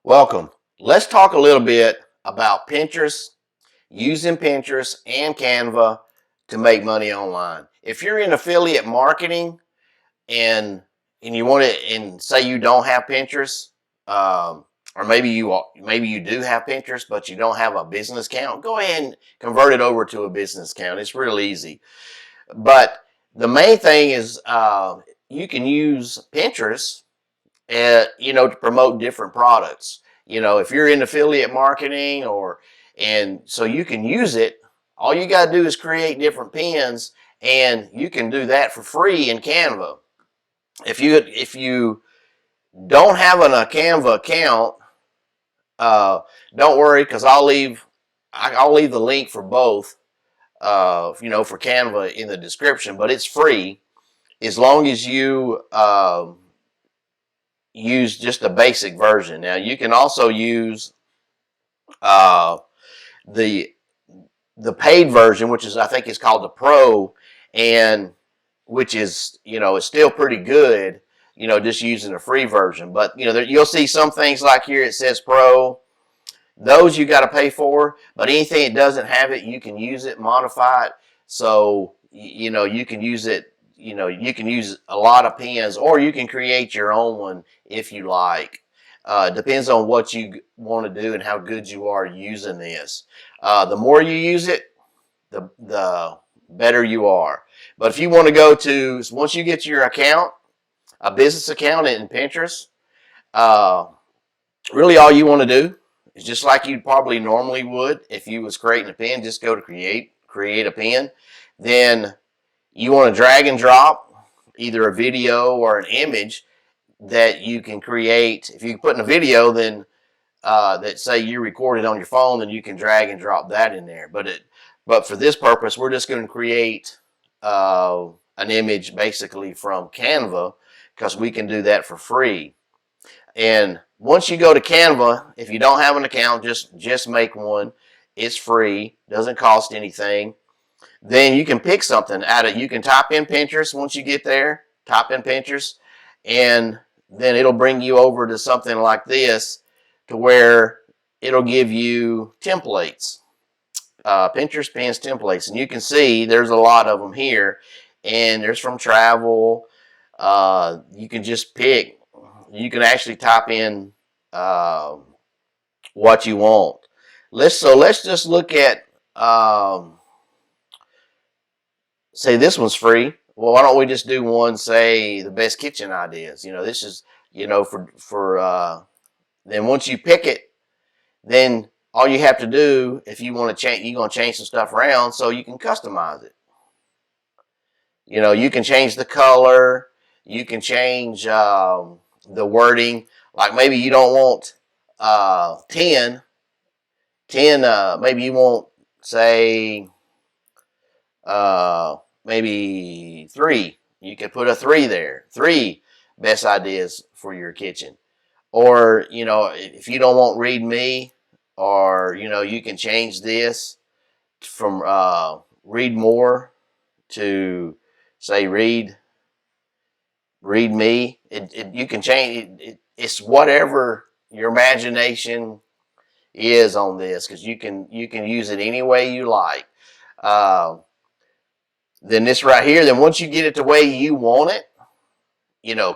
Welcome. Let's talk a little bit about Pinterest, using Pinterest and Canva to make money online. If you're in affiliate marketing and you want to, and say you don't have Pinterest, or maybe you do have Pinterest but you don't have a business account, go ahead and convert it over to a business account. It's real easy. But the main thing is you can use Pinterest to promote different products. If you're in affiliate marketing and so you can use it, all you got to do is create different pins, and you can do that for free in Canva. If you don't have a Canva account, don't worry, because I'll leave the link for both, for Canva in the description. But it's free as long as you use just the basic version. Now you can also use the paid version, which I think is called the Pro, and which is is still pretty good. Just using a free version. But you'll see some things like here it says Pro. Those you got to pay for. But anything that doesn't have it, you can use it, modify it. So you can use it. You can use a lot of pins, or you can create your own one if you like. Depends on what you want to do and how good you are using this. The more you use it, the better you are. But if you want to go to, once you get your account, a business account in Pinterest, really all you want to do is just like you probably normally would if you was creating a pin, just go to create a pin. Then you want to drag and drop either a video or an image that you can create. If you put in a video, then that say you recorded on your phone, then you can drag and drop that in there. But for this purpose, we're just going to create an image basically from Canva, because we can do that for free. And once you go to Canva, if you don't have an account, just make one. It's free, doesn't cost anything. Then you can pick something out of. You can type in Pinterest. Once you get there, type in Pinterest, and then it'll bring you over to something like this, to where it'll give you templates, Pinterest pins templates, and you can see there's a lot of them here. And there's from travel. You can just pick. You can actually type in what you want. Let's just look at. Say this one's free. Well, why don't we just do one, say the best kitchen ideas? This is, for then once you pick it, then all you have to do, if you want to change, you're going to change some stuff around so you can customize it. You can change the color, you can change the wording. Like maybe you don't want 10, maybe you want, say, maybe 3. You can put a 3 there. 3 best ideas for your kitchen. Or, if you don't want read me, or, you can change this from read more to, say, read me. You can change it. It's whatever your imagination is on this, because you can use it any way you like. Then this right here, then once you get it the way you want it,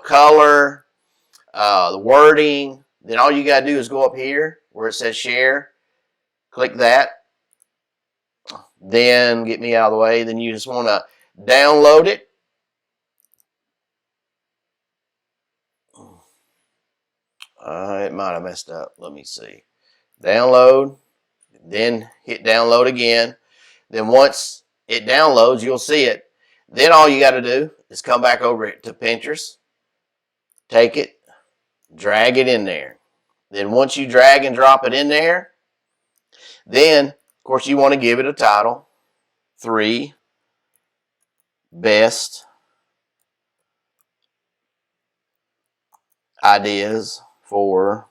color, the wording, then all you got to do is go up here where it says share, click that, then get me out of the way. Then you just want to download it. It might have messed up. Let me see. Download, then hit download again. Then once it downloads, you'll see it. Then all you got to do is come back over to Pinterest, take it, drag it in there. Then once you drag and drop it in there, then of course you want to give it a title. 3 best ideas for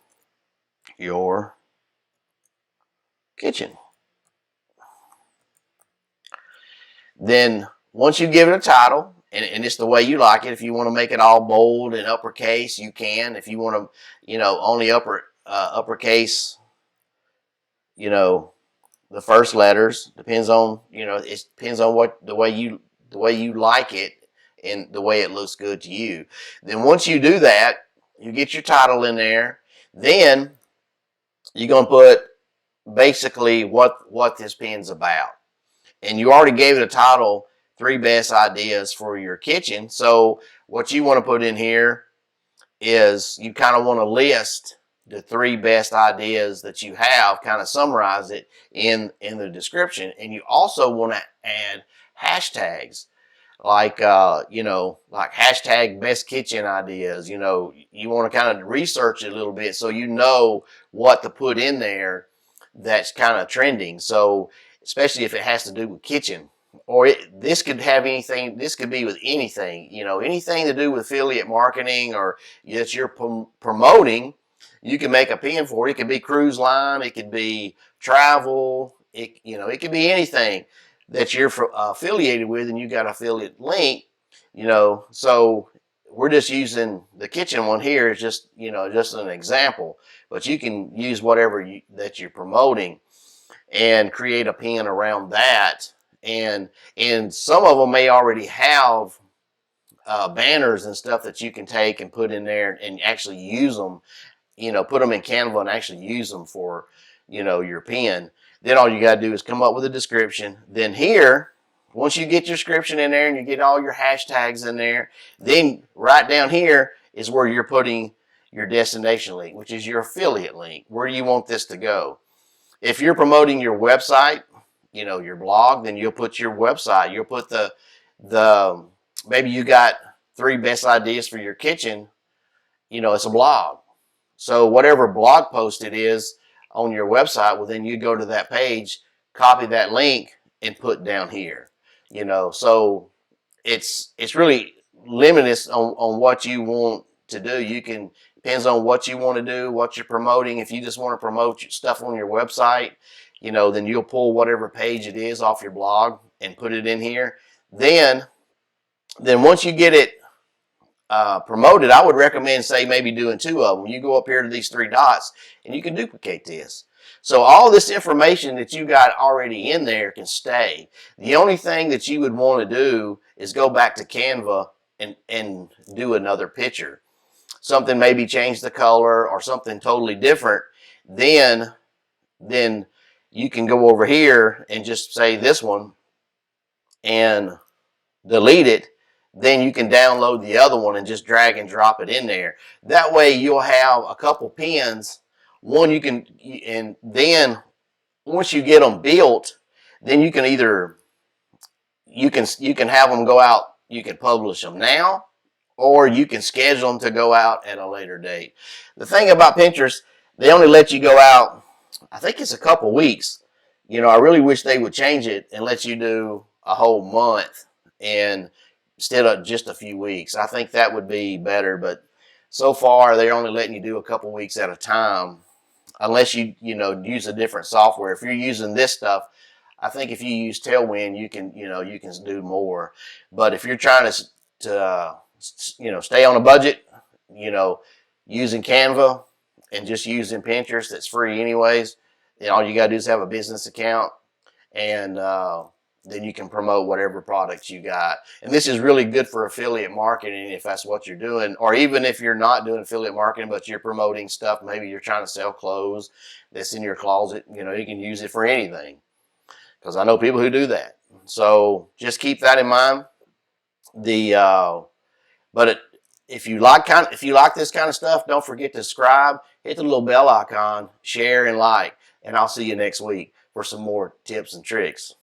your kitchen. Then once you give it a title, and it's the way you like it. If you want to make it all bold and uppercase, you can. If you want to, only uppercase, you know, the first letters. Depends on, it depends on what the way you like it and the way it looks good to you. Then once you do that, you get your title in there. Then you're gonna put basically what this pen's about. And you already gave it a title, 3 best ideas for your kitchen. So what you want to put in here is you kind of want to list the 3 best ideas that you have, kind of summarize it in the description. And you also want to add hashtags like like hashtag best kitchen ideas. You want to kind of research it a little bit so you know what to put in there that's kind of trending. So especially if it has to do with kitchen, or this could have anything. This could be with anything. Anything to do with affiliate marketing or that you're promoting. You can make a pin for it. It could be cruise line. It could be travel. It could be anything that you're affiliated with, and you got an affiliate link. So we're just using the kitchen one here as just an example, but you can use whatever that you're promoting and create a pin around that. And some of them may already have banners and stuff that you can take and put in there and actually use them. Put them in Canva and actually use them for your pin. Then all you got to do is come up with a description. Then here, once you get your description in there and you get all your hashtags in there, then right down here is where you're putting your destination link, which is your affiliate link. Where do you want this to go? If you're promoting your website, your blog, then you'll put your website. You'll put the maybe you got 3 best ideas for your kitchen. It's a blog. So whatever blog post it is on your website, well, then you go to that page, copy that link, and put down here. So it's really limitless on what you want to do. Depends on what you want to do, what you're promoting. If you just want to promote stuff on your website, then you'll pull whatever page it is off your blog and put it in here. Then once you get it promoted, I would recommend, say, maybe doing 2 of them. You go up here to these 3 dots and you can duplicate this. So all this information that you got already in there can stay. The only thing that you would want to do is go back to Canva and do another picture. Something, maybe change the color or something totally different. Then you can go over here and just say this one and delete it. Then you can download the other one and just drag and drop it in there. That way you'll have a couple pins. One and then once you get them built, then you can either you can have them go out. You can publish them now, or you can schedule them to go out at a later date. The thing about Pinterest, they only let you go out, I think it's a couple weeks. I really wish they would change it and let you do a whole month and instead of just a few weeks. I think that would be better, but so far they're only letting you do a couple weeks at a time, unless you use a different software. If you're using this stuff, I think if you use Tailwind, you can do more. But if you're trying to stay on a budget, using Canva and just using Pinterest, that's free anyways, then all you got to do is have a business account, and then you can promote whatever products you got. And this is really good for affiliate marketing if that's what you're doing, or even if you're not doing affiliate marketing but you're promoting stuff. Maybe you're trying to sell clothes that's in your closet. You can use it for anything, because I know people who do that. So just keep that in mind. If you like this kind of stuff, don't forget to subscribe, hit the little bell icon, share and like, and I'll see you next week for some more tips and tricks.